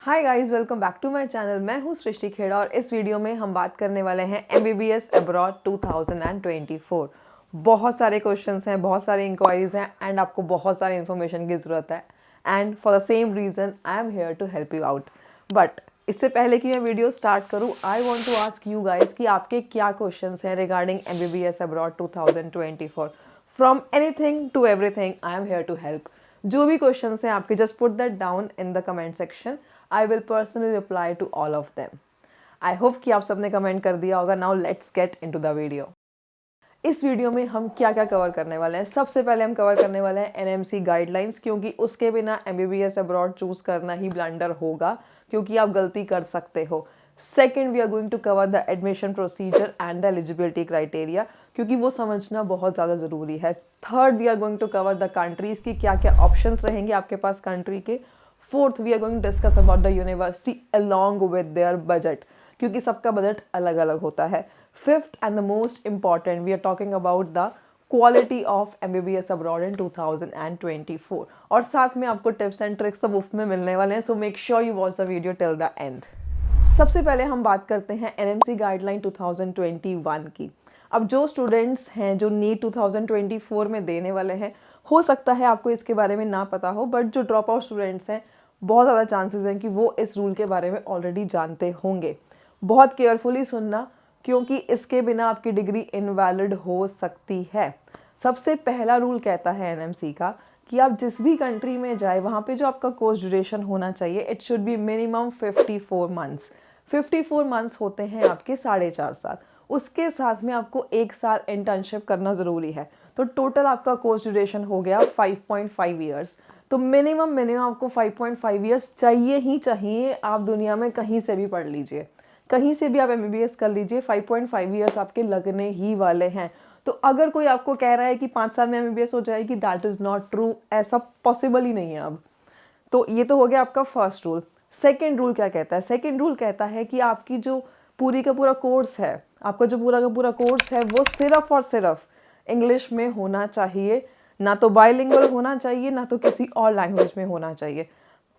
Hi guys, welcome back to my channel. मैं हूँ सृष्टि खेड़ा और इस वीडियो में हम बात करने वाले हैं MBBS अब्रॉड 2024। बहुत सारे क्वेश्चंस हैं, बहुत सारी इंक्वायरीज हैं एंड आपको बहुत सारी इन्फॉर्मेशन की ज़रूरत है and for the same reason I am here to help you out. But इससे पहले कि मैं वीडियो स्टार्ट करूँ, I want to ask you guys कि आपके क्या क्वेश्चंस हैं regarding MBBS abroad 2024। From anything to everything I am here to help. जो भी क्वेश्चंस हैं आपके, just put that down in the comment section. I will personally reply to all of them. I hope कि आप सबने comment कर दिया होगा। Now let's get into the video. इस वीडियो में हम क्या क्या कवर करने वाले हैं। सबसे पहले हम कवर करने वाले हैं NMC गाइडलाइंस, क्योंकि उसके बिना MBBS अब्रॉड चूज़ करना ही ब्लंडर होगा, क्योंकि आप गलती कर सकते हो। Second, we are going to cover the admission procedure and the eligibility criteria, क्योंकि वो समझना बहुत ज़्यादा ज़रूरी है। Third, we are going to cover the countries की क्या क्या ऑप्शंस रहेंगे आपके पास कंट्री के। Fourth, we are going to discuss about the university along with their budget, क्योंकि सबका बजट अलग अलग होता है। Fifth and the most important, we are talking about the quality of MBBS abroad in 2024, और साथ में आपको टिप्स एंड ट्रिक्स सब मुफ्त में मिलने वाले हैं। सो make sure you watch the video till the end. सबसे पहले हम बात करते हैं NMC गाइडलाइन 2021 की। अब जो स्टूडेंट्स हैं जो नीट 2024 में देने वाले हैं, हो सकता है आपको इसके बारे में ना पता हो, बट जो ड्रॉप आउट स्टूडेंट्स हैं, बहुत ज़्यादा चांसेस हैं कि वो इस रूल के बारे में ऑलरेडी जानते होंगे। बहुत केयरफुली सुनना, क्योंकि इसके बिना आपकी डिग्री इनवैलिड हो सकती है। सबसे पहला रूल कहता है NMC का कि आप जिस भी कंट्री में जाए, वहाँ पे जो आपका कोर्स ड्यूरेशन होना चाहिए, it should be minimum 54 months. 54 months होते हैं आपके 4.5 साल। उसके साथ में आपको 1 साल इंटर्नशिप करना ज़रूरी है, तो टोटल आपका कोर्स ड्यूरेशन हो गया 5.5 ईयर्स। तो मिनिमम आपको 5.5 ईयर्स चाहिए ही चाहिए। आप दुनिया में कहीं से भी पढ़ लीजिए, कहीं से भी आप MBBS कर लीजिए, 5.5 ईयर्स आपके लगने ही वाले हैं। तो अगर कोई आपको कह रहा है कि 5 साल में MBBS हो जाएगी, दैट इज़ नॉट ट्रू। ऐसा पॉसिबल ही नहीं है अब। तो ये तो हो गया आपका फर्स्ट रूल। सेकेंड रूल क्या कहता है? सेकेंड रूल कहता है कि आपकी जो पूरी का पूरा कोर्स है, आपका जो पूरा का पूरा कोर्स है, वो सिर्फ और सिर्फ इंग्लिश में होना चाहिए। ना तो बाइलिंगुअल होना चाहिए, ना तो किसी और लैंग्वेज में होना चाहिए।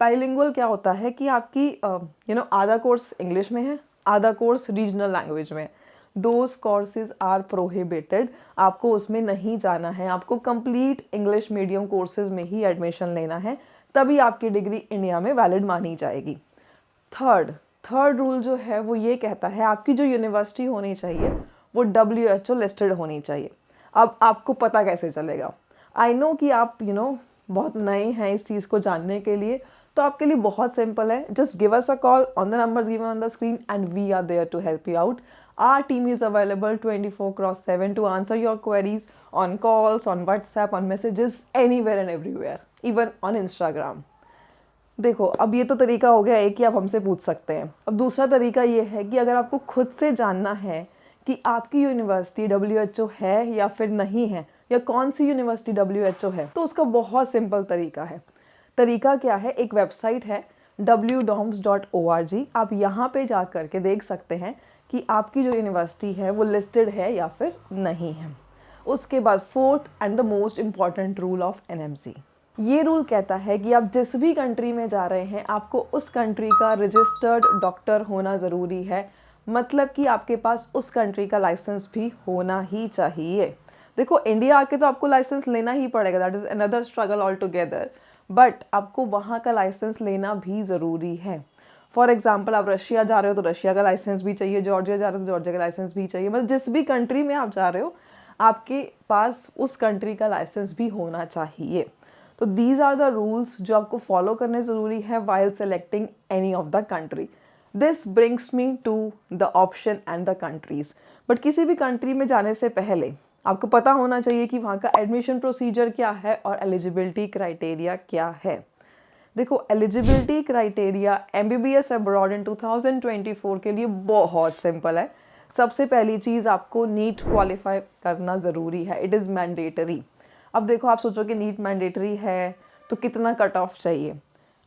बाइलिंगुअल क्या होता है कि आपकी आधा कोर्स इंग्लिश में है, आधा कोर्स रीजनल लैंग्वेज में। Those courses are prohibited. आपको उसमें नहीं जाना है। आपको कंप्लीट इंग्लिश मीडियम कोर्सेज में ही एडमिशन लेना है, तभी आपकी डिग्री इंडिया में वैलिड मानी जाएगी। थर्ड रूल जो है वो ये कहता है आपकी जो यूनिवर्सिटी होनी चाहिए वो WHO लिस्टेड होनी चाहिए। अब आपको पता कैसे चलेगा? आई नो कि आप बहुत नए हैं इस चीज़ को जानने के लिए, तो आपके लिए बहुत सिंपल है। Just give us a call on the numbers given on the screen and we are there to help you out. Our team is available 24/7 to answer your queries on calls, on WhatsApp, on messages, anywhere and everywhere, even on Instagram. देखो, अब ये तो तरीका हो गया एक कि आप हमसे पूछ सकते हैं। अब दूसरा तरीका ये है कि अगर आपको खुद से जानना है कि आपकी यूनिवर्सिटी WHO है या फिर नहीं है, या कौन सी यूनिवर्सिटी WHO है, तो उसका बहुत सिंपल तरीका है। तरीका क्या है? एक वेबसाइट है wdoms.org। आप यहाँ पे जा कर के देख सकते हैं कि आपकी जो यूनिवर्सिटी है वो लिस्टेड है या फिर नहीं है। उसके बाद fourth and the most important rule of NMC, ये रूल कहता है कि आप जिस भी कंट्री में जा रहे हैं, आपको उस कंट्री का रजिस्टर्ड डॉक्टर होना ज़रूरी है। मतलब कि आपके पास उस कंट्री का लाइसेंस भी होना ही चाहिए। देखो, इंडिया आके तो आपको लाइसेंस लेना ही पड़ेगा, that is another struggle all together, but आपको वहाँ का लाइसेंस लेना भी ज़रूरी है। फॉर एग्जाम्पल, आप रशिया जा रहे हो तो रशिया का लाइसेंस भी चाहिए, जॉर्जिया जा रहे हो तो जॉर्जिया का लाइसेंस भी चाहिए। मतलब जिस भी कंट्री में आप जा रहे हो, आपके पास उस कंट्री का लाइसेंस भी होना चाहिए। तो दीज आर द रूल्स जो आपको फॉलो करने ज़रूरी है while selecting any of the country. This brings me to the option and the countries. But किसी भी कंट्री में जाने से पहले आपको पता होना चाहिए कि वहाँ का एडमिशन प्रोसीजर क्या है और एलिजिबिलिटी क्राइटेरिया क्या है। देखो, eligibility criteria MBBS abroad in 2024 के लिए बहुत सिंपल है। सबसे पहली चीज़, आपको नीट क्वालिफाई करना ज़रूरी है, इट इज़ मैंडेटरी। अब देखो, आप सोचो कि नीट मैंडेटरी है तो कितना कट ऑफ चाहिए?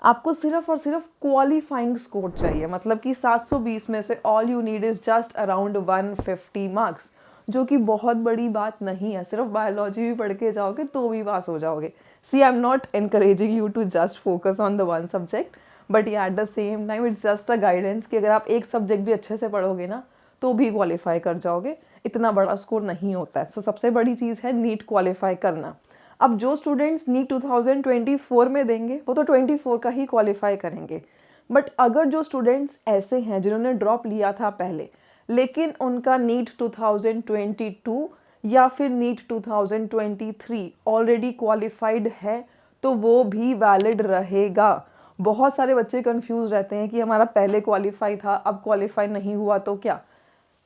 आपको सिर्फ और सिर्फ क्वालिफाइंग स्कोर चाहिए, मतलब कि 720 में से all you need is just around 150 marks, जो कि बहुत बड़ी बात नहीं है। सिर्फ बायोलॉजी भी पढ़ के जाओगे तो भी पास हो जाओगे। See, I am not encouraging you to just focus on the one subject, but या at the same time it's just a guidance कि अगर आप एक सब्जेक्ट भी अच्छे से पढ़ोगे ना तो भी क्वालिफाई कर जाओगे, इतना बड़ा स्कोर नहीं होता है। सो सबसे बड़ी चीज़ है नीट क्वालिफाई करना। अब जो स्टूडेंट्स नीट 2024 में देंगे वो तो 24 का ही क्वालिफाई करेंगे, बट अगर जो स्टूडेंट्स ऐसे हैं जिन्होंने ड्रॉप लिया था पहले लेकिन उनका नीट 2022 या फिर नीट 2023 ऑलरेडी क्वालिफाइड है तो वो भी वैलिड रहेगा। बहुत सारे बच्चे कंफ्यूज रहते हैं कि हमारा पहले क्वालिफाई था अब क्वालिफाई नहीं हुआ तो क्या,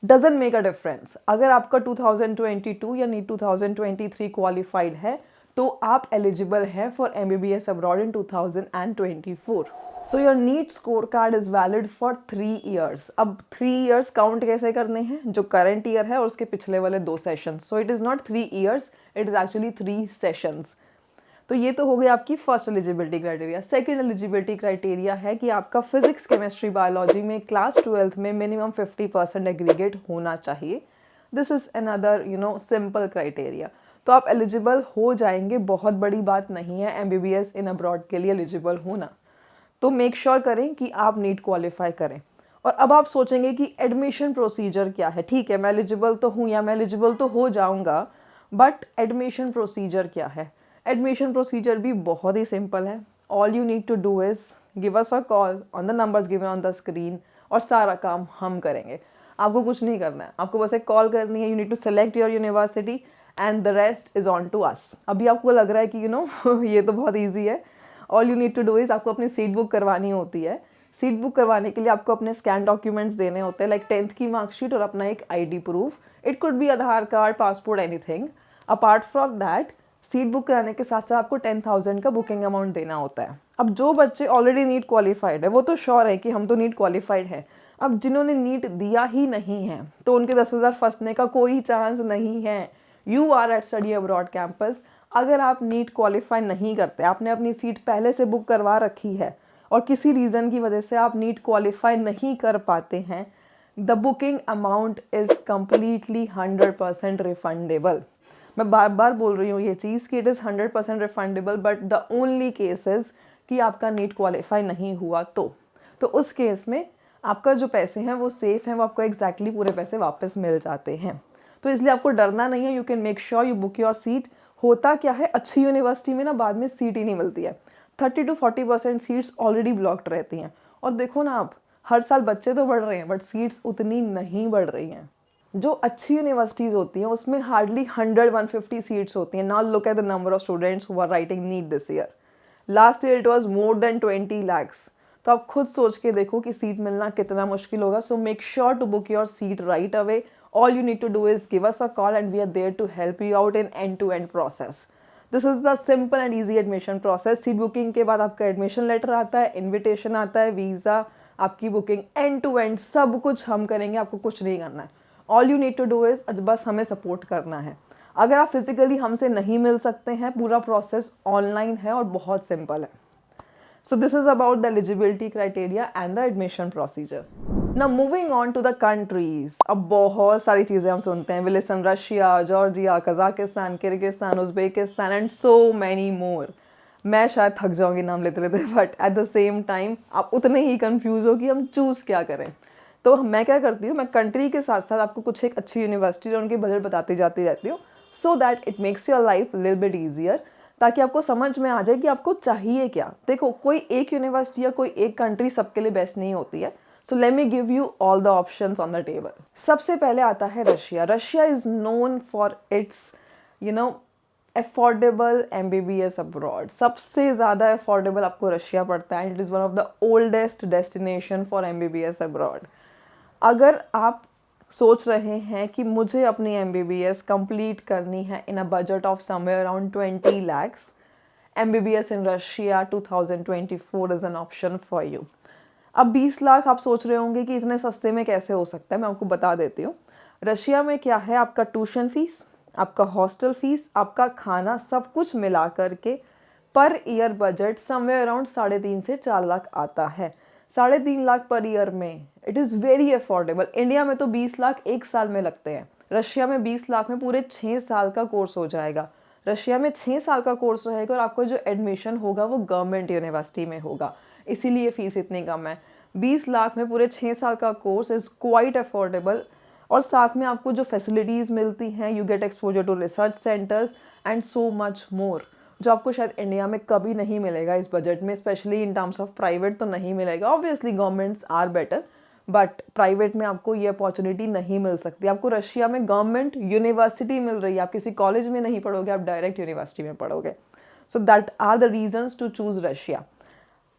डजंट मेक अ डिफरेंस। अगर आपका 2022 या नीट 2023 क्वालिफाइड है तो आप एलिजिबल हैं for MBBS abroad in 2024। So your NEET score card is valid for 3 years. अब 3 ईयर्स काउंट कैसे करने हैं, जो करंट ईयर है और उसके पिछले वाले 2 sessions. So it is not 3 years, it is actually 3 sessions. तो ये तो हो गई आपकी first eligibility criteria. Second eligibility criteria है कि आपका फिजिक्स केमिस्ट्री बायोलॉजी में क्लास 12th में मिनिमम 50% एग्रीगेट होना चाहिए। This is another simple criteria. तो आप एलिजिबल हो जाएंगे, बहुत बड़ी बात नहीं है MBBS इन अब्रॉड के लिए एलिजिबल होना। तो मेक श्योर करें कि आप नीट क्वालिफाई करें। और अब आप सोचेंगे कि एडमिशन प्रोसीजर क्या है। ठीक है, मैं एलिजिबल तो हूँ या मैं एलिजिबल तो हो जाऊँगा, बट एडमिशन प्रोसीजर क्या है। एडमिशन प्रोसीजर भी बहुत ही सिंपल है। All you need to do is give us a call on the numbers given on the screen और सारा काम हम करेंगे। आपको कुछ नहीं करना है, आपको बस एक कॉल करनी है। You need to select your university and the rest is on to us. अभी आपको लग रहा है कि ये तो बहुत ईजी है। All you need to do is आपको अपनी सीट बुक करवानी होती है। सीट बुक करवाने के लिए आपको अपने स्कैन डॉक्यूमेंट्स देने होते हैं, लाइक 10th की मार्कशीट और अपना एक ID proof. It could be Aadhaar card, passport, anything. Apart from that seat book कराने के साथ साथ आपको 10,000 का बुकिंग अमाउंट देना होता है। अब जो बच्चे ऑलरेडी नीट क्वालिफाइड है वो तो श्योर है कि हम तो नीट क्वालिफाइड है। अब जिन्होंने नीट दिया ही नहीं है तो उनके 10,000 फंसने का कोई चांस नहीं है। You are at study abroad campus. अगर आप नीट क्वालिफाई नहीं करते, आपने अपनी सीट पहले से बुक करवा रखी है और किसी रीज़न की वजह से आप नीट क्वालिफाई नहीं कर पाते हैं, the booking amount is completely 100% refundable. मैं बार बार बोल रही हूँ ये चीज़ कि it is 100% refundable, but the only cases कि आपका नीट क्वालिफाई नहीं हुआ तो उस केस में आपका जो पैसे हैं वो सेफ़ हैं, वो आपको एग्जैक्टली पूरे पैसे वापस मिल जाते हैं। तो इसलिए आपको डरना नहीं है। You can make sure you book your seat. होता क्या है, अच्छी यूनिवर्सिटी में ना बाद में सीट ही नहीं मिलती है। 30 to 40% सीट्स ऑलरेडी ब्लॉक्ड रहती हैं। और देखो ना, आप हर साल बच्चे तो बढ़ रहे हैं बट सीट्स उतनी नहीं बढ़ रही हैं। जो अच्छी यूनिवर्सिटीज़ होती हैं उसमें हार्डली 100-150 सीट्स होती हैं। Now look at the number of students who are writing NEET this year. Last year it was more than 20 lakhs। तो आप खुद सोच के देखो कि सीट मिलना कितना मुश्किल होगा। So make sure to book your seat right away. All you need to do is give us a call and we are there to help you out in end-to-end process. This is the simple and easy admission process. Seat booking के बाद आपका admission letter आता है, invitation आता है, visa, आपकी booking, and to and सब कुछ हम करेंगे, आपको कुछ नहीं करना है। All you need to do is बस हमें सपोर्ट करना है। अगर आप फिजिकली हमसे नहीं मिल सकते हैं, पूरा प्रोसेस ऑनलाइन है और बहुत सिंपल है। So this is about the eligibility criteria and the admission procedure. Now moving on to the countries. अब बहुत सारी चीज़ें हम सुनते हैं, we listen Russia, Georgia, Kazakhstan, Kyrgyzstan, Uzbekistan and so many more. मैं शायद थक जाऊंगी नाम लेते लेते, but at the same time आप उतने ही कंफ्यूज हो कि हम चूज़ क्या करें। तो मैं क्या करती हूँ, मैं कंट्री के साथ साथ आपको कुछ एक अच्छी यूनिवर्सिटी और उनके बजट बताती जाती रहती हूँ, so that it makes your life little bit easier, ताकि आपको समझ में आ जाए कि आपको चाहिए क्या। देखो, कोई एक यूनिवर्सिटी या कोई एक कंट्री सबके लिए बेस्ट नहीं होती है। So let me give you all the options on the table. सबसे पहले आता है Russia. Russia is known for its affordable MBBS abroad. सबसे ज़्यादा अफोर्डेबल आपको रशिया पड़ता है। It is one of the oldest destination for MBBS abroad. अगर आप सोच रहे हैं कि मुझे अपनी MBBS कंप्लीट करनी है in a budget of somewhere around 20 lakhs, MBBS in Russia 2024 is an option for you. अब 20 लाख आप सोच रहे होंगे कि इतने सस्ते में कैसे हो सकता है। मैं आपको बता देती हूँ। रशिया में क्या है, आपका ट्यूशन फीस, आपका हॉस्टल फीस, आपका खाना, सब कुछ मिला करके पर ईयर बजट समवेयर अराउंड 3.5 से 4 लाख आता है। 3.5 लाख पर ईयर में it is very affordable. India में तो 20 लाख एक साल में लगते हैं, रशिया में 20 लाख में पूरे 6 साल का कोर्स हो जाएगा। रशिया में 6 साल का कोर्स रहेगा और आपका जो एडमिशन होगा वो गवर्नमेंट यूनिवर्सिटी में होगा। इसीलिए फ़ीस इतनी कम है। 20 लाख में पूरे 6 साल का कोर्स इज़ क्वाइट अफोर्डेबल, और साथ में आपको जो फैसिलिटीज़ मिलती हैं, you get exposure to research centres and so much more, जो आपको शायद इंडिया में कभी नहीं मिलेगा इस बजट में, specially in terms of private तो नहीं मिलेगा। Obviously governments are better, but private में आपको ये अपॉर्चुनिटी नहीं मिल सकती। आपको रशिया में गवर्नमेंट यूनिवर्सिटी मिल रही है, आप किसी कॉलेज में नहीं पढ़ोगे, आप डायरेक्ट यूनिवर्सिटी में पढ़ोगे। So that are the reasons to choose Russia.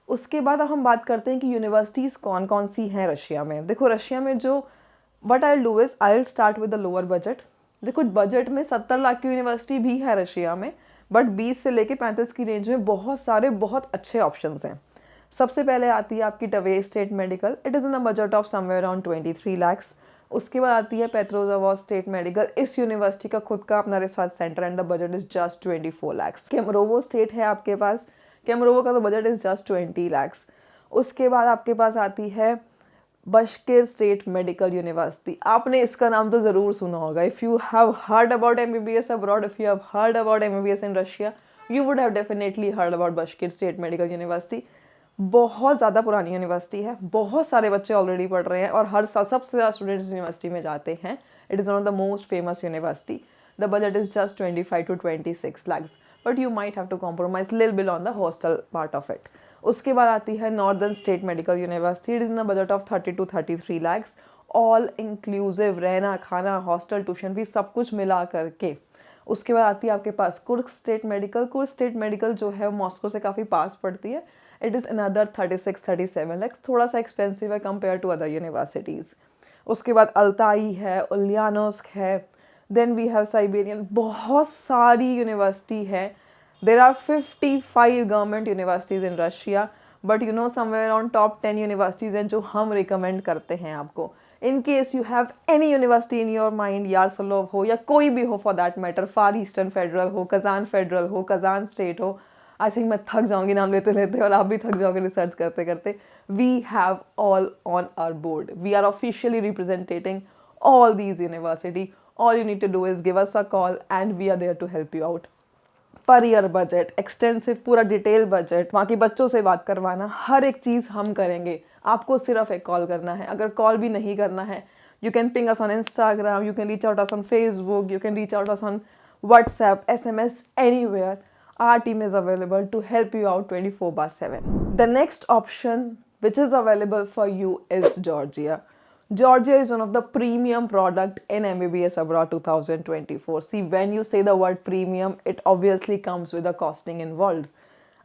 उसके बाद अब हम बात करते हैं कि यूनिवर्सिटीज़ कौन कौन सी हैं रशिया में। देखो रशिया में जो what I do is I start with the lower budget. देखो बजट में 70 लाख की यूनिवर्सिटी भी है रशिया में, बट 20 से लेके 35 की रेंज में बहुत सारे बहुत अच्छे ऑप्शंस हैं। सबसे पहले आती है आपकी Tver state medical, it is in the budget of somewhere around 23 lakhs. उसके बाद आती है पेट्रोजावोड स्टेट मेडिकल, इस यूनिवर्सिटी का खुद का अपना research centre and the budget is just 24 lakhs. Kemerovo state है आपके पास, केमरोवो का तो बजट इज जस्ट 20 लाख्स। उसके बाद आपके पास आती है बशकिर स्टेट मेडिकल यूनिवर्सिटी, आपने इसका नाम तो ज़रूर सुना होगा। If you have heard about MBBS abroad, if you have heard about MBBS in Russia, you would have definitely heard about Bashkir state medical university. बहुत ज़्यादा पुरानी यूनिवर्सिटी है, बहुत सारे बच्चे ऑलरेडी पढ़ रहे हैं और हर साल सबसे ज़्यादा स्टूडेंट्स यूनिवर्सिटी में जाते हैं। It is one of the most famous university. The budget is just 25 to 26 lakhs, but you might have to compromise लिल bit on the hostel part of it. उसके बाद आती है northern state medical university, it is in the budget of 30 to 33 lakhs, all inclusive, रहना खाना hostel tuition fees सब कुछ मिला करके। उसके बाद आती है आपके पास कुर्क स्टेट मेडिकल। कुर्क स्टेट मेडिकल जो है मॉस्को से काफ़ी पास पड़ती है, इट इज़ अनदर 36-37 lakhs, थोड़ा सा एक्सपेंसिव है कंपेयर टू अदर यूनिवर्सिटीज़। उसके बाद अल्ताई है, उलियानोस्क है, देन वी हैव साइबेरियन, बहुत सारी यूनिवर्सिटी है। There are 55 government universities in Russia, but you know somewhere around top 10 universities हैं जो हम रिकमेंड करते हैं आपको। In case you have any university in your mind, Yaroslavl हो या कोई भी हो for that matter, far eastern federal हो, कजान फेडरल हो, कजान स्टेट हो, आई थिंक मैं थक जाऊंगी नाम लेते लेते और आप भी थक जाओगे रिसर्च करते करते। We have all on our board, we are officially representing all these university. All you need to do is give us a call and we are there to help you out. Per year budget, extensive पूरा detail budget, वहाँ के बच्चों से बात करवाना, हर एक चीज़ हम करेंगे। आपको सिर्फ एक कॉल करना है। अगर कॉल भी नहीं करना है, you can ping us on Instagram, you can reach out us on Facebook, you can reach out us on WhatsApp, SMS, anywhere. Our team is available to help you out 24/7. The next option which is available for you is Georgia. Georgia is one of the premium product in MBBS Abroad 2024. See, when you say the word premium, it obviously comes with a costing involved.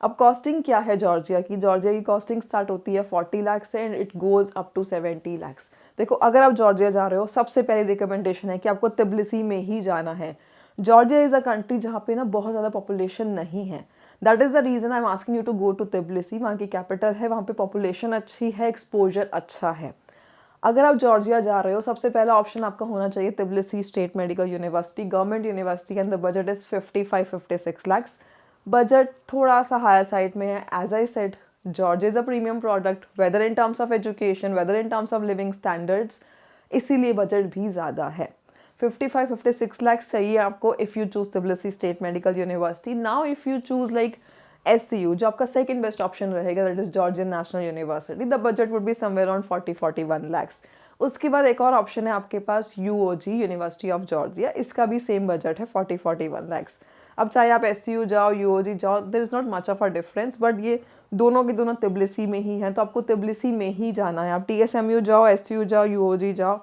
अब costing क्या है Georgia की? Georgia की costing start होती है 40 लाख से and it goes up to 70 lakhs। देखो अगर आप जॉर्जिया जा रहे हो, सबसे पहली रिकमेंडेशन है कि आपको तिब्लिसी में ही जाना है। जॉर्जिया इज़ अ कंट्री जहाँ पे ना बहुत ज़्यादा पॉपुलेशन नहीं है। That is the reason I am asking you to go to Tbilisi. वहाँ की कैपिटल है, वहाँ पे पॉपुलेशन अच्छी है, एक्सपोजर अच्छा है। अगर आप जॉर्जिया जा रहे हो, सबसे पहला ऑप्शन आपका होना चाहिए Tbilisi State medical University, government university, and the budget is 55-56 lakhs। Budget थोड़ा सा हायर साइड में है। As I said, Georgia is a premium product, whether in terms of education, whether in terms of living standards, इसीलिए budget भी ज़्यादा है। 55-56 lakhs चाहिए आपको if you choose Tbilisi State medical University. Now if you choose like SCU, जो आपका second best option रहेगा, that is Georgian national university, the budget would be somewhere around 40-41 lakhs। उसके बाद एक और ऑप्शन है आपके पास UOG, यूनिवर्सिटी ऑफ जॉर्जिया, इसका भी सेम बजट है 40-41 lakhs। अब चाहे आप SCU जाओ, UOG जाओ, there is not much of a difference, but ये दोनों के दोनों तिब्लिसी में ही हैं, तो आपको तिब्लिसी में ही जाना है। आप TSMU जाओ, SCU जाओ, UOG जाओ,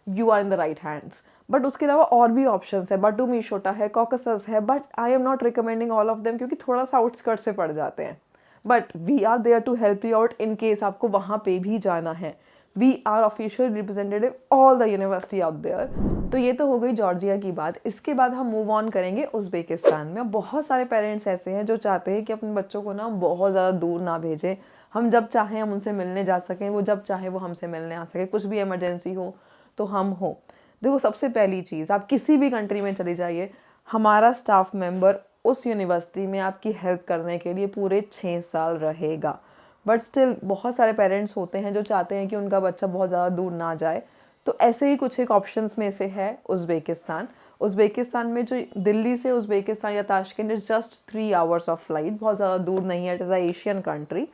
you are in the right hands. But उसके अलावा और भी ऑप्शंस है, बाटूमीशोटा है, कॉकसस है, but I am not recommending all of them क्योंकि थोड़ा सा आउटस्कर्ट से पड़ जाते हैं। But we are there to help you out in case आपको वहाँ पे भी जाना है। We are official representative all the university out there. तो ये तो हो गई जॉर्जिया की बात। इसके बाद हम मूव ऑन करेंगे उज़्बेकिस्तान में। बहुत सारे पेरेंट्स ऐसे हैं जो चाहते हैं कि अपने बच्चों को ना बहुत ज़्यादा दूर ना भेजें, हम जब चाहें हम उनसे मिलने जा सकें, वो जब चाहें वो हमसे मिलने आ सकें, कुछ भी इमरजेंसी हो तो हम हो। देखो सबसे पहली चीज़, आप किसी भी कंट्री में चले जाइए, हमारा स्टाफ मेंबर उस यूनिवर्सिटी में आपकी हेल्प करने के लिए पूरे 6 साल रहेगा। बट स्टिल बहुत सारे पेरेंट्स होते हैं जो चाहते हैं कि उनका बच्चा बहुत ज़्यादा दूर ना जाए, तो ऐसे ही कुछ एक ऑप्शंस में से है उज़्बेकिस्तान। उज़्बेकिस्तान में जो दिल्ली से उज़्बेकिस्तान या Tashkent is just 3 hours of flight, बहुत ज़्यादा दूर नहीं है, it is a Asian country.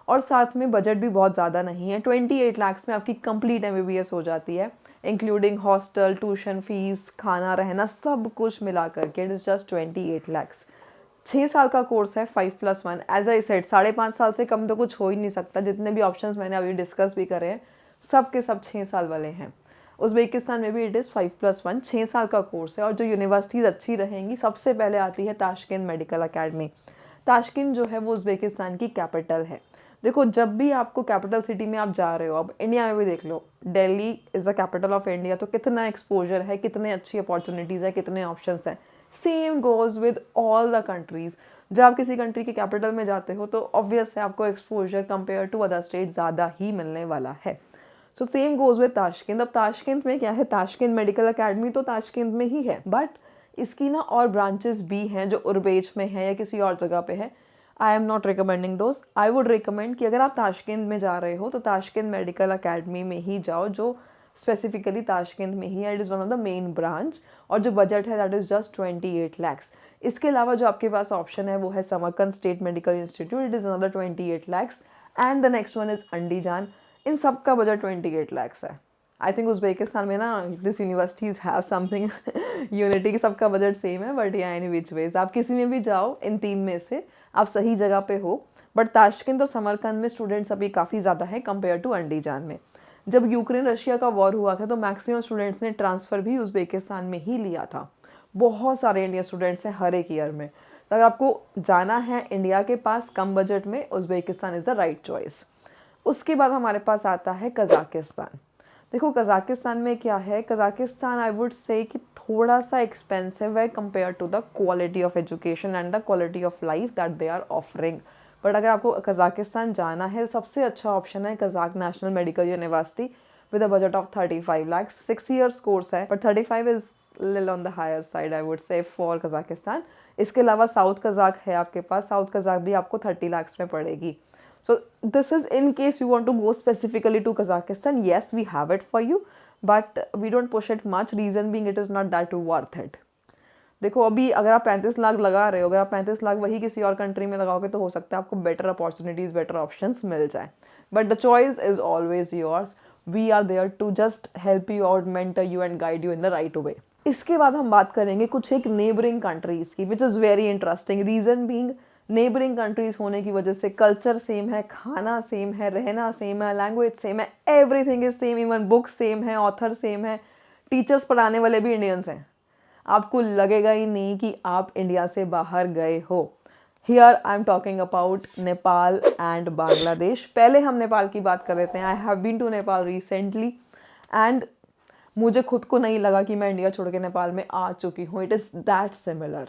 और साथ में बजट भी बहुत ज़्यादा नहीं है। 28 लाख्स में आपकी कंप्लीट MBBS हो जाती है, इंक्लूडिंग हॉस्टल, ट्यूशन फीस, खाना रहना, सब कुछ मिला करके इट इज़ जस्ट 28 लाख्स। 6 साल का कोर्स है, 5+1। एज आई सेड 5.5 साल से कम तो कुछ हो ही नहीं सकता। जितने भी ऑप्शंस मैंने अभी डिस्कस भी करे हैं सब के सब 6 साल वाले हैं। उज़्बेकिस्तान में भी इट इज़ 5+1, 6 साल का कोर्स है। और जो यूनिवर्सिटीज़ अच्छी रहेंगी, सबसे पहले आती है ताशकेंत मेडिकल अकेडमी। ताशकेंत जो है वो उज़्बेकिस्तान की कैपिटल है। देखो, जब भी आपको कैपिटल सिटी में आप जा रहे हो, अब इंडिया में भी देख लो, Delhi is the capital of India, तो कितना एक्सपोजर है, कितने अच्छी अपॉर्चुनिटीज़ है, कितने ऑप्शंस हैं। Same goes with all the countries. जब आप किसी कंट्री के कैपिटल में जाते हो तो ऑब्वियस है आपको exposure compare to other state ज़्यादा ही मिलने वाला है। So same goes with Tashkent. अब ताशकेंत में क्या है, ताशकेंत मेडिकल अकेडमी तो ताशकेंत में ही है, बट इसकी ना और ब्रांचेस भी हैं जो उर्बेच में है या किसी और जगह पे है। आई am not recommending those. I would recommend कि अगर आप ताशकेंत में जा रहे हो तो ताशकेंत मेडिकल अकेडमी में ही जाओ, जो स्पेसिफिकली ताशकेंत में ही है। It is one of the main branch, और जो बजट है दैट इज़ जस्ट 28 लाख्स। इसके अलावा जो आपके पास ऑप्शन है वो है Samarkand state medical institute, it is another 28 lakhs, and the next one is Andijan. इन सब का बजट 28 लाख्स है। आई थिंक उज़्बेकिस्तान में ना this universities have something unity की, सबका बजट सेम है, बट या एनी विच वेज आप किसी में भी जाओ, इन 3 में से आप सही जगह पे हो। बट ताशकेंत और समरकंद में स्टूडेंट्स अभी काफ़ी ज़्यादा है कंपेयर टू अंडीजान में। जब यूक्रेन रशिया का वॉर हुआ था तो मैक्सिमम स्टूडेंट्स ने ट्रांसफ़र भी उज़्बेकिस्तान में ही लिया था। बहुत सारे इंडियन स्टूडेंट्स हैं हर एक ईयर में। तो अगर आपको जाना है इंडिया के पास कम बजट में, Uzbekistan is the right choice. उसके बाद हमारे पास आता है कज़ाकिस्तान। देखो, कज़ाकिस्तान में क्या है, कज़ाकिस्तान आई वुड से कि थोड़ा सा एक्सपेंसिव है compare to the quality of education and the quality of life that they are offering. But अगर आपको कज़ाकिस्तान जाना है, सबसे अच्छा ऑप्शन है Kazakh national medical university with a budget of 35 lakhs। 6 years course है, but 35 is little on the higher side I would say for Kazakhstan. इसके अलावा साउथ कज़ाक है आपके पास, साउथ कज़ाक भी आपको 30 lakhs में पड़ेगी। So this is in case you want to go specifically to Kazakhstan. Yes, we have it for you, but we don't push it much. Reason being it is not that worth it. देखो, अभी अगर आप 35 लाख लगा रहे हो, अगर आप 35 लाख वही किसी और कंट्री में लगाओगे तो हो सकता है आपको बेटर अपॉर्चुनिटीज़, बेटर ऑप्शंस मिल जाए। But the choice is always yours. We are there to just help you out, mentor you and guide you in the right way. इसके बाद हम बात करेंगे कुछ एक नेबरिंग कंट्रीज़ की, which is very interesting. Reason being neighbouring countries होने की वजह से कल्चर सेम है, खाना सेम है, रहना सेम है, लैंग्वेज सेम है, everything is same, even book same है, ऑथर सेम है, टीचर्स पढ़ाने वाले भी इंडियंस हैं। आपको लगेगा ही नहीं कि आप इंडिया से बाहर गए हो। Here I am talking about Nepal and Bangladesh. पहले हम नेपाल की बात कर लेते हैं। I have been to Nepal recently and मुझे खुद को नहीं लगा कि मैं इंडिया छोड़ के नेपाल में आ चुकी हूँ। It is that similar.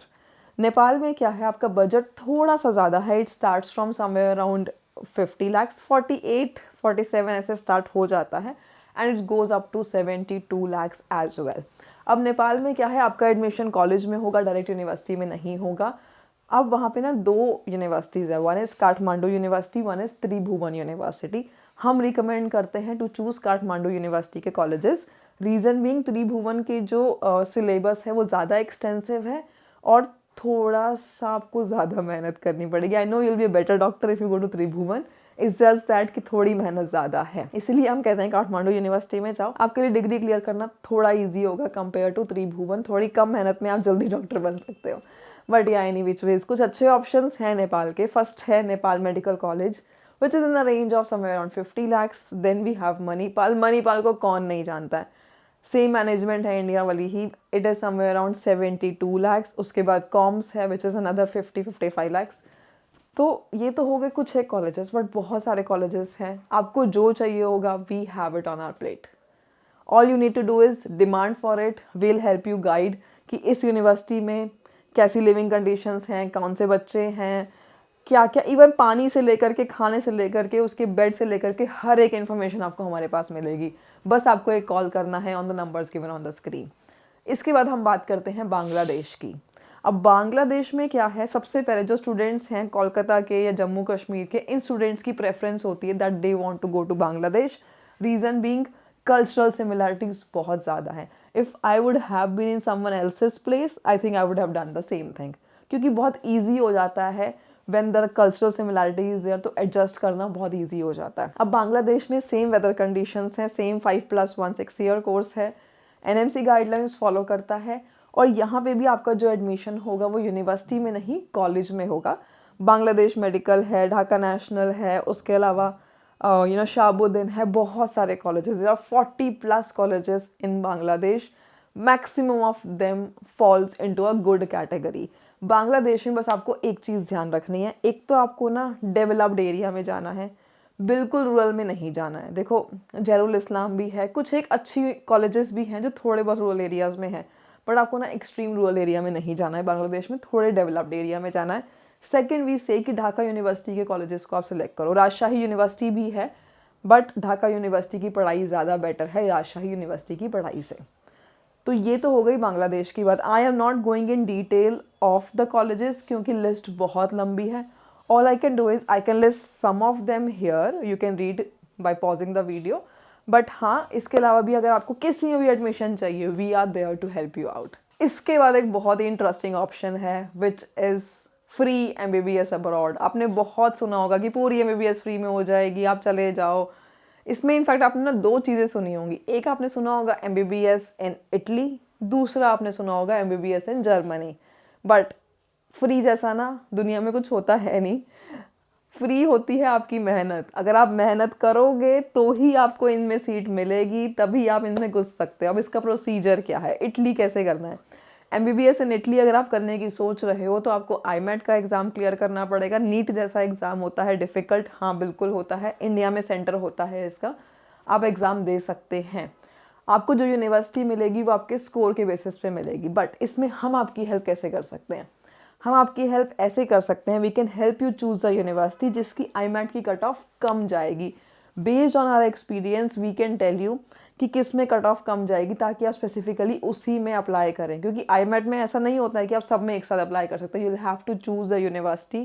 Nepal में क्या है, आपका बजट थोड़ा सा ज़्यादा है। It starts from somewhere around 50 lakhs, 48, 47 ऐसे स्टार्ट हो जाता है, and it goes up to 72 lakhs as well. अब नेपाल में क्या है, आपका एडमिशन कॉलेज में होगा, डायरेक्ट यूनिवर्सिटी में नहीं होगा। अब वहाँ पे ना 2 यूनिवर्सिटीज़ है, one is Kathmandu university, one is Tribhuvan university. हम रिकमेंड करते हैं टू चूज़ काठमांडू यूनिवर्सिटी के कॉलेजेस। रीज़न बीइंग त्रिभुवन के जो सिलेबस है वो ज़्यादा एक्सटेंसिव है और थोड़ा सा आपको ज़्यादा मेहनत करनी पड़ेगी। I know you will be a better doctor if you go to Tribhuvan, it's just that कि थोड़ी मेहनत ज़्यादा है। इसलिए हम कहते हैं काठमांडू यूनिवर्सिटी में जाओ, आपके लिए डिग्री क्लियर करना थोड़ा ईजी होगा कंपेयर टू त्रिभुवन। थोड़ी कम मेहनत में आप जल्दी डॉक्टर बन सकते हो। बट या एनी विच वेज कुछ अच्छे ऑप्शंस हैं नेपाल के। फर्स्ट है Nepal medical college which is in the range of somewhere around 50 lakhs। Then we have Manipal. Manipal को कौन नहीं जानता है, सेम मैनेजमेंट है इंडिया वाली ही। It is somewhere around 72 lakhs। उसके बाद कॉम्स है विच इज़ अनदर 50-55 lakhs। तो ये तो हो गए कुछ एक कॉलेजेस, बट बहुत सारे कॉलेजेस हैं। आपको जो चाहिए होगा, we have it on our plate. All you need to do is demand for it. Will help you guide कि इस यूनिवर्सिटी में कैसी लिविंग कंडीशंस हैं, कौन से बच्चे हैं, क्या क्या, इवन पानी से लेकर के, खाने से लेकर के, उसके बेड से लेकर के हर एक इन्फॉर्मेशन आपको हमारे पास मिलेगी। बस आपको एक कॉल करना है on the numbers given on the screen. इसके बाद हम बात करते हैं बांग्लादेश की। अब बांग्लादेश में क्या है, सबसे पहले जो स्टूडेंट्स हैं कोलकाता के या जम्मू कश्मीर के, इन स्टूडेंट्स की प्रेफरेंस होती है that they want to go to Bangladesh. Reason being cultural similarities बहुत ज़्यादा हैं। If I would have been in someone else's place, I think I would have done the same thing, क्योंकि बहुत ईजी हो जाता है when the cultural similarity is there तो adjust करना बहुत ईजी हो जाता है। अब बांग्लादेश में सेम वेदर कंडीशंस हैं, सेम 5+1 6 ईयर कोर्स है, एनएमसी गाइडलाइंस फॉलो करता है, और यहाँ पे भी आपका जो एडमिशन होगा वो यूनिवर्सिटी में नहीं कॉलेज में होगा। बांग्लादेश मेडिकल है, ढाका नेशनल है, उसके अलावा शाहबुद्दीन है, बहुत सारे colleges, there are 40+ colleges in Bangladesh, maximum of them falls into a good category. Bangladesh में बस आपको एक चीज़ ध्यान रखनी है, एक तो आपको ना डेवलप्ड एरिया में जाना है, बिल्कुल रूरल में नहीं जाना है। देखो जहरुल इस्लाम भी है, कुछ एक अच्छी कॉलेजेस भी हैं जो थोड़े बहुत रूरल एरियाज़ में हैं, बट आपको ना एक्सट्रीम रूरल एरिया में नहीं जाना है, बांग्लादेश में थोड़े डेवलप्ड एरिया में जाना है। सेकंड वी से कि ढाका यूनिवर्सिटी के कॉलेजेस को आप सिलेक्ट करो। राजशाही यूनिवर्सिटी भी है, बट ढाका यूनिवर्सिटी की पढ़ाई ज़्यादा बेटर है राजशाही यूनिवर्सिटी की पढ़ाई से। तो ये तो हो गई बांग्लादेश की बात। I am not going in detail of the colleges क्योंकि लिस्ट बहुत लंबी है। All I can do is I can list some of them here, you can read by pausing the video. But हाँ, इसके अलावा भी अगर आपको किसी में भी एडमिशन चाहिए, we are there to help you out. इसके बाद एक बहुत ही इंटरेस्टिंग ऑप्शन है which is free MBBS abroad. आपने बहुत सुना होगा कि पूरी MBBS फ्री में हो जाएगी, आप चले जाओ। इसमें इनफैक्ट आपने ना दो चीज़ें सुनी होंगी, एक आपने सुना होगा MBBS इन इटली, दूसरा आपने सुना होगा MBBS in Germany. But free जैसा ना दुनिया में कुछ होता है नहीं। फ्री होती है आपकी मेहनत। अगर आप मेहनत करोगे तो ही आपको इनमें सीट मिलेगी, तभी आप इनमें घुस सकते हो। अब इसका प्रोसीजर क्या है, इटली कैसे करना है। MBBS इन इटली अगर आप करने की सोच रहे हो तो आपको IMAT का एग्ज़ाम क्लियर करना पड़ेगा। नीट जैसा एग्ज़ाम होता है, डिफ़िकल्ट हाँ बिल्कुल होता है, इंडिया में सेंटर होता है इसका, आप एग्ज़ाम दे सकते हैं। आपको जो यूनिवर्सिटी मिलेगी वो आपके स्कोर के बेसिस पे मिलेगी। बट इसमें हम आपकी हेल्प कैसे कर सकते हैं, हम आपकी हेल्प ऐसे कर सकते हैं, we can help you choose a university जिसकी IMAT की कट ऑफ कम जाएगी। Based on our experience we can tell you कि किस में कट ऑफ कम जाएगी, ताकि आप स्पेसिफिकली उसी में अप्लाई करें। क्योंकि IMAT में ऐसा नहीं होता है कि आप सब में एक साथ अप्लाई कर सकते हैं, you will have to choose the university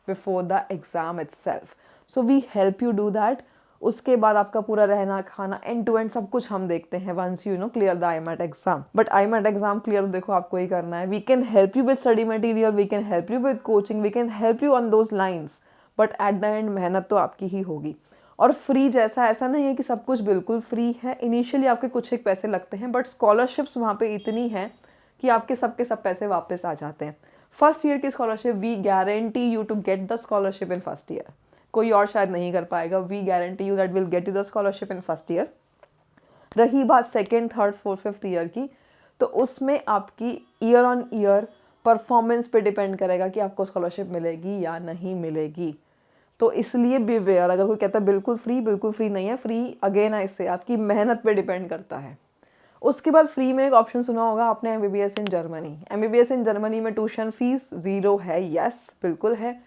before the exam itself. So we help you do that. उसके बाद आपका पूरा रहना खाना एंड टू एंड सब कुछ हम देखते हैं once you clear the IMAT exam. But IMAT exam clear देखो आपको ही करना है। We can help you with study material, we can help you with coaching, we can help you on those lines, but at the end मेहनत तो आपकी ही होगी। और फ्री जैसा ऐसा नहीं है कि सब कुछ बिल्कुल फ्री है, इनिशियली आपके कुछ एक पैसे लगते हैं, बट स्कॉलरशिप्स वहाँ पे इतनी हैं कि आपके सबके सब पैसे वापस आ जाते हैं। फर्स्ट ईयर की scholarship we guarantee you to get the scholarship in first year, कोई और शायद नहीं कर पाएगा। We guarantee you that will get you the scholarship in first year. रही बात second, third, fourth, fifth year की, तो उसमें आपकी ईयर ऑन ईयर परफॉर्मेंस पे डिपेंड करेगा कि आपको स्कॉलरशिप मिलेगी या नहीं मिलेगी। तो इसलिए बी अवेयर, अगर कोई कहता है बिल्कुल फ्री नहीं है, फ्री अगेन इससे आपकी मेहनत पे डिपेंड करता है। उसके बाद फ्री में एक ऑप्शन सुना होगा आपने, MBBS in Germany. MBBS in Germany में ट्यूशन फीस 0 है, यस बिल्कुल है।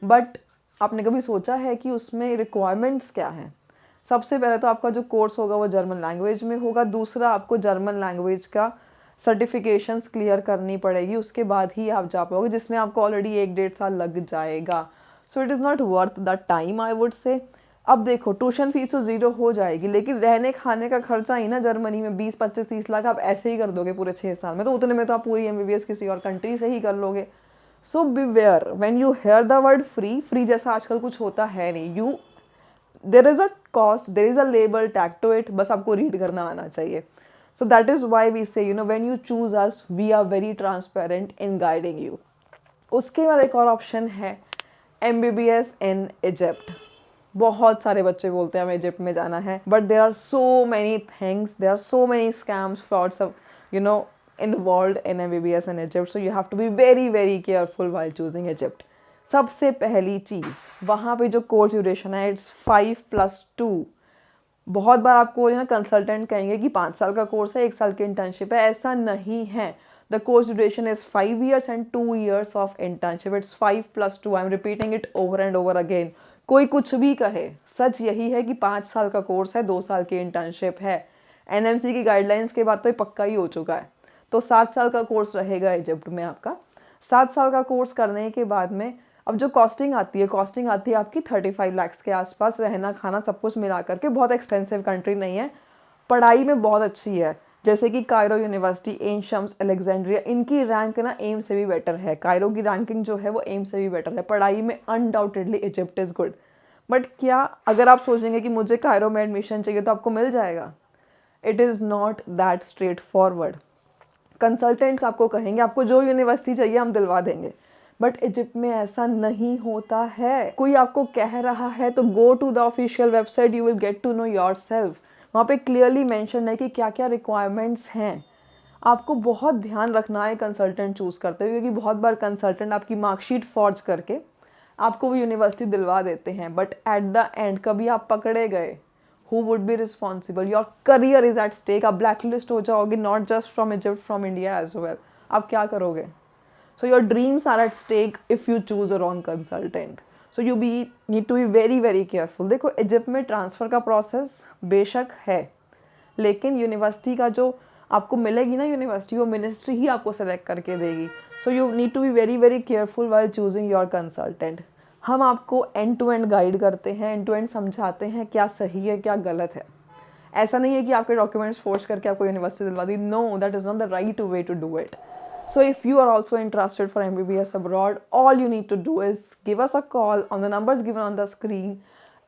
बट आपने कभी सोचा है कि उसमें रिक्वायरमेंट्स क्या हैं? सबसे पहले तो आपका जो कोर्स होगा वो जर्मन लैंग्वेज में होगा। दूसरा, आपको जर्मन लैंग्वेज का सर्टिफिकेशंस क्लियर करनी पड़ेगी, उसके बाद ही आप जा पाओगे, जिसमें आपको ऑलरेडी 1-1.5 साल लग जाएगा। So it is not worth the time I would से। अब देखो ट्यूशन फीस तो 0 हो जाएगी, लेकिन रहने खाने का खर्चा ही ना जर्मनी में 20-25-30 लाख आप ऐसे ही कर दोगे पूरे 6 साल में, तो उतने में तो आप पूरी MBBS किसी और कंट्री से ही कर लोगे। So beware when you hear the word free जैसा आजकल कुछ होता है नहीं। There is a cost, there is a label tag to it, बस आपको रीड करना आना चाहिए। So that is why we say when you choose us we are very transparent in guiding you. उसके बाद एक और ऑप्शन है MBBS इन इजिप्ट। बहुत सारे बच्चे बोलते हैं हमें इजिप्ट में जाना है, but there are so many things, there are so many scams, frauds involved in MBBS in Egypt, so you have to be very careful while choosing Egypt. सबसे पहली चीज़, वहाँ पे जो कोर्स ड्यूरेशन है इट्स 5+2। बहुत बार आपको कंसल्टेंट कहेंगे कि 5 साल का कोर्स है, 1 साल की इंटर्नशिप है, ऐसा नहीं है। The course duration is 5 years and 2 years of internship. It's 5+2। I am repeating it over and over again. कोई कुछ भी कहे, सच यही है कि 5 साल का कोर्स है, 2 साल की इंटर्नशिप है। NMC की गाइडलाइंस के बाद तो ये पक्का ही हो चुका है। तो 7 साल का कोर्स रहेगा इजिप्ट में आपका। 7 साल का कोर्स करने के बाद में अब जो कॉस्टिंग आती है आपकी 35 lakhs के आसपास, रहना खाना सब कुछ मिला करके। बहुत एक्सपेंसिव कंट्री नहीं है, पढ़ाई में बहुत अच्छी है। जैसे कि Cairo university, Ain Shams, Alexandria, इनकी रैंक ना एम से भी बेटर है। कायरो की रैंकिंग जो है वो एम से भी बेटर है। पढ़ाई में undoubtedly Egypt is good. But क्या अगर आप सोचेंगे कि मुझे कायरो में एडमिशन चाहिए तो आपको मिल जाएगा? It is not that straight forward. Consultants आपको कहेंगे आपको जो यूनिवर्सिटी चाहिए हम दिलवा देंगे, बट इजिप्ट में ऐसा नहीं होता है। कोई आपको कह रहा है तो go to the official website, you will get to know yourself. वहाँ पे क्लियरली मेंशन है कि क्या क्या रिक्वायरमेंट्स हैं। आपको बहुत ध्यान रखना है कंसल्टेंट चूज़ करते हुए, क्योंकि बहुत बार कंसल्टेंट आपकी मार्कशीट फॉर्ज करके आपको वो यूनिवर्सिटी दिलवा देते हैं, बट एट द एंड कभी आप पकड़े गए, who would be responsible? Your career is at stake. आप blacklist हो जाओगे, not just from Egypt, from India as well. आप क्या करोगे? So your dreams are at stake if you choose a wrong consultant. So you need to be very very careful. देखो Egypt में transfer का process बेशक है, लेकिन university का जो आपको मिलेगी ना यूनिवर्सिटी, वो मिनिस्ट्री ही आपको सेलेक्ट करके देगी। So you need to be very very careful while choosing your consultant. हम आपको एंड टू एंड गाइड करते हैं, एंड टू एंड समझाते हैं क्या सही है क्या गलत है। ऐसा नहीं है कि आपके डॉक्यूमेंट्स फोर्स करके आपको यूनिवर्सिटी दिलवा दी। No, that is not the right way to do it. So if you are also interested for MBBS abroad, all you need to do is give us a call on the numbers given on the screen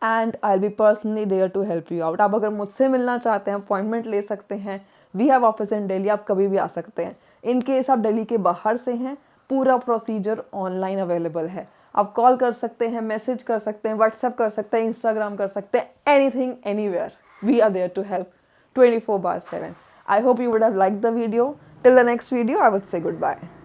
and I'll be personally there to help you out. आप अगर मुझसे मिलना चाहते हैं, appointment ले सकते हैं. We have office in Delhi, आप कभी भी आ सकते हैं. इन केस आप दिल्ली के बाहर से हैं, पूरा प्रोसीजर ऑनलाइन अवेलेबल है. आप कॉल कर सकते हैं, मैसेज कर सकते हैं, व्हाट्सएप कर सकते हैं, इंस्टाग्राम कर सकते हैं, anything anywhere. We are there to help 24/7. I hope you would have liked the video. Till the next video, I would say goodbye.